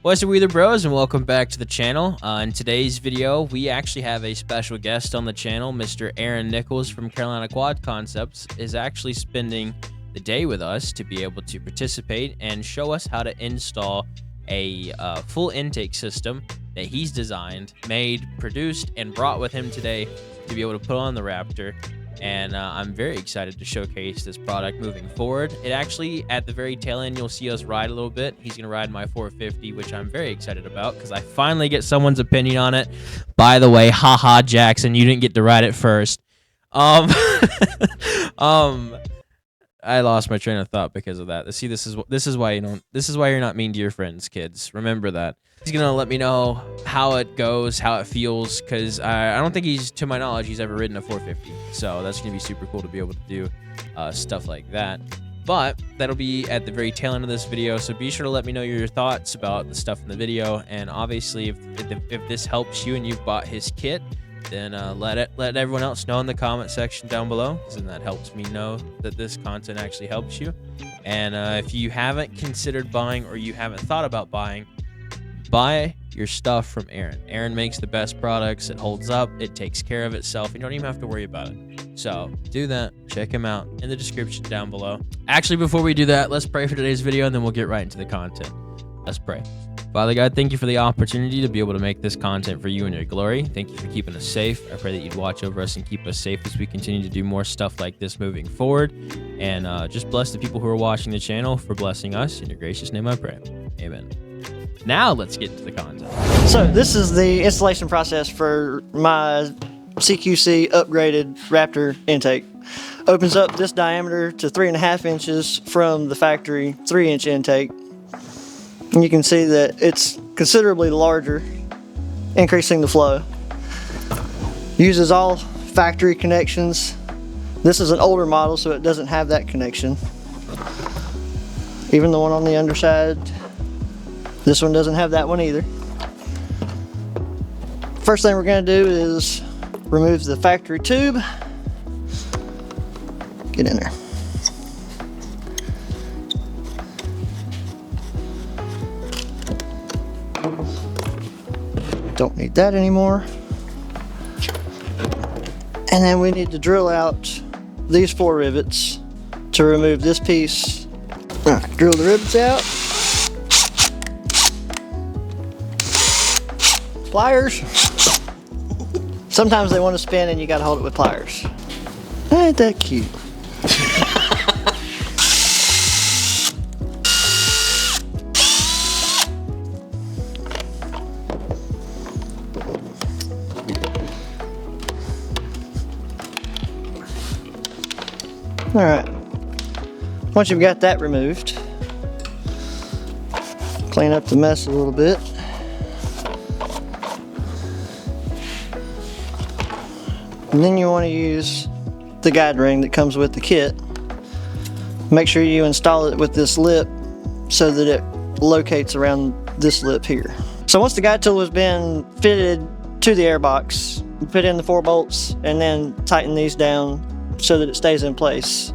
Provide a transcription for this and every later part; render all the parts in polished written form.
What's up, Wheeler Bros, and welcome back to the channel. In today's video, we actually have a special guest on the channel. Mr. Aaron Nichols from Carolina Quad Concepts is actually spending the day with us to be able to participate and show us how to install a full intake system that he's designed, made, produced, and brought with him today to be able to put on the Raptor. And I'm very excited to showcase this product moving forward. It actually, at the very tail end, you'll see us ride a little bit. He's going to ride my 450, which I'm very excited about because I finally get someone's opinion on it. By the way, haha, Jackson, you didn't get to ride it first. I lost my train of thought because of that. See, this is why you're not mean to your friends, kids. Remember that. He's gonna let me know how it goes, how it feels, because I don't think to my knowledge, he's ever ridden a 450. So that's gonna be super cool to be able to do stuff like that. But that'll be at the very tail end of this video. So be sure to let me know your thoughts about the stuff in the video. And obviously, if this helps you and you've bought his kit, then let everyone else know in the comment section down below, because then that helps me know that this content actually helps you. And if you haven't considered buying or you haven't thought about buying, buy your stuff from Aaron. Aaron makes the best products. It holds up. It takes care of itself. You don't even have to worry about it. So do that. Check him out in the description down below. Actually, before we do that, let's pray for today's video, and then we'll get right into the content. Let's pray. Father God, thank you for the opportunity to be able to make this content for you and your glory. Thank you for keeping us safe. I pray that you'd watch over us and keep us safe as we continue to do more stuff like this moving forward. And just bless the people who are watching the channel for blessing us. In your gracious name I pray. Amen. Now let's get to the content. So this is the installation process for my CQC upgraded Raptor intake. Opens up this diameter to 3.5 inches from the factory 3-inch intake. And you can see that it's considerably larger, increasing the flow. Uses all factory connections. This is an older model, so it doesn't have that connection. Even the one on the underside, this one doesn't have that one either. First thing we're going to do is remove the factory tube. Get in there. Don't need that anymore. And then we need to drill out these 4 rivets to remove this piece. All right, drill the rivets out. Pliers. Sometimes they want to spin and you got to hold it with pliers. Ain't that cute? All right, once you've got that removed, clean up the mess a little bit. And then you want to use the guide ring that comes with the kit. Make sure you install it with this lip so that it locates around this lip here. So once the guide tool has been fitted to the airbox, put in the 4 bolts and then tighten these down so that it stays in place.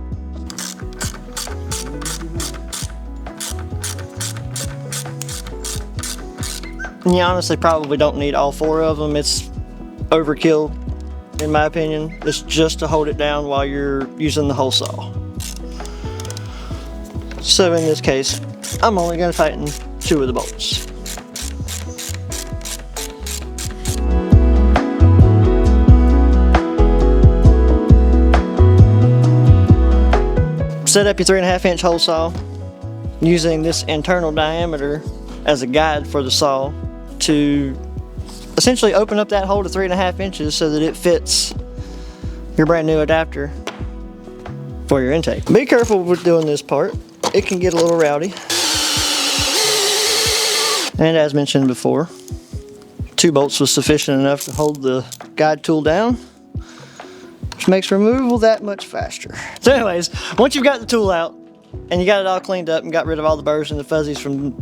And you honestly probably don't need all 4 of them. It's overkill, in my opinion. It's just to hold it down while you're using the Holesaw. So in this case, I'm only going to tighten 2 of the bolts. Set up your 3.5-inch hole saw using this internal diameter as a guide for the saw to essentially open up that hole to 3.5 inches so that it fits your brand new adapter for your intake. Be careful with doing this part. It can get a little rowdy. And as mentioned before, 2 bolts was sufficient enough to hold the guide tool down, which makes removal that much faster. So anyways, once you've got the tool out and you got it all cleaned up and got rid of all the burrs and the fuzzies from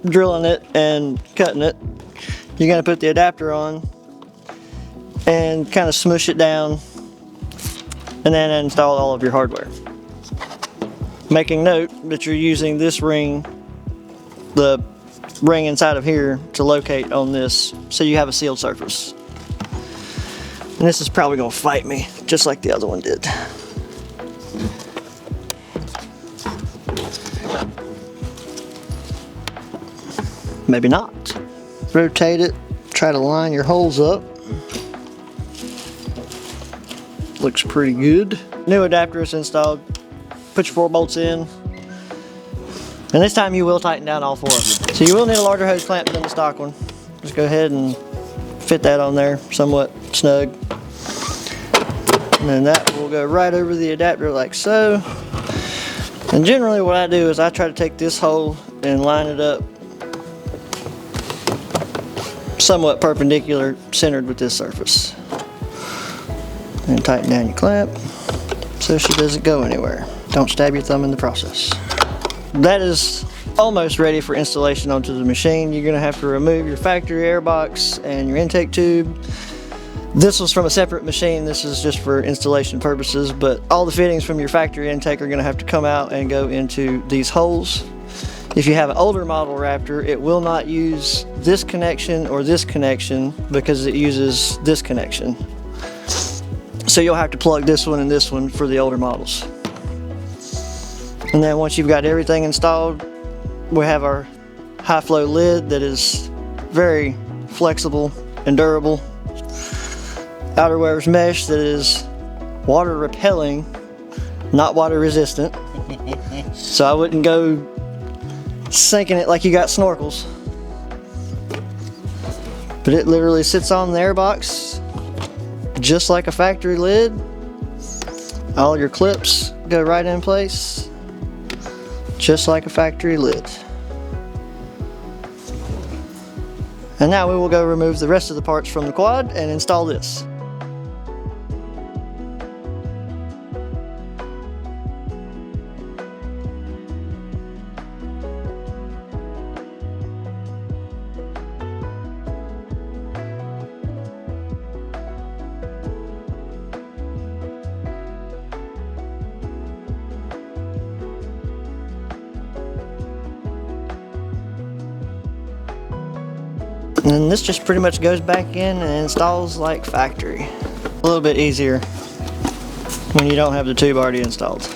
drilling it and cutting it, you're going to put the adapter on and kind of smush it down and then install all of your hardware. Making note that you're using this ring, the ring inside of here to locate on this so you have a sealed surface. And this is probably going to fight me just like the other one did. Maybe not. Rotate it, try to line your holes up. Looks pretty good. New adapter is installed. Put your 4 bolts in. And this time you will tighten down all 4 of them. So you will need a larger hose clamp than the stock one. Just go ahead and fit that on there somewhat snug. And then that will go right over the adapter like so. And generally what I do is I try to take this hole and line it up somewhat perpendicular, centered with this surface. And tighten down your clamp so she doesn't go anywhere. Don't stab your thumb in the process. That is almost ready for installation onto the machine. You're going to have to remove your factory airbox and your intake tube. This was from a separate machine. This is just for installation purposes, but all the fittings from your factory intake are going to have to come out and go into these holes. If you have an older model Raptor, it will not use this connection or this connection because it uses this connection. So you'll have to plug this one and this one for the older models. And then once you've got everything installed, we have our high flow lid that is very flexible and durable. Outerwear's mesh that is water repelling, not water resistant. So I wouldn't go sinking it like you got snorkels. But it literally sits on the airbox just like a factory lid. All your clips go right in place just like a factory lid. And now we will go remove the rest of the parts from the quad and install this. And then this just pretty much goes back in and installs like factory. A little bit easier when you don't have the tube already installed.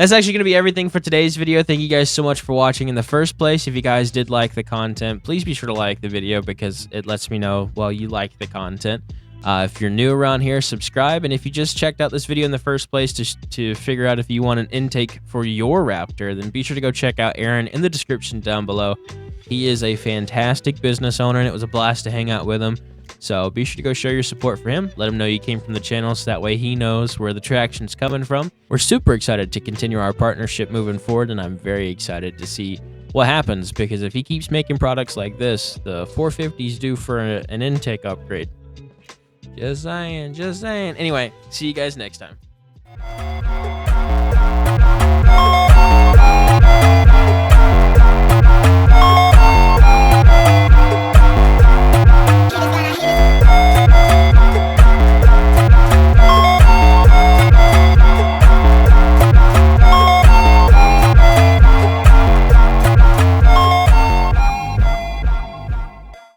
That's actually going to be everything for today's video. Thank you guys so much for watching in the first place. If you guys did like the content, please be sure to like the video because it lets me know, well, you like the content. If you're new around here, subscribe. And if you just checked out this video in the first place to figure out if you want an intake for your Raptor, then be sure to go check out Aaron in the description down below. He is a fantastic business owner, and it was a blast to hang out with him. So be sure to go show your support for him. Let him know you came from the channel so that way he knows where the traction's coming from. We're super excited to continue our partnership moving forward, and I'm very excited to see what happens because if he keeps making products like this, the 450's due for an intake upgrade. Just saying, just saying. Anyway, see you guys next time.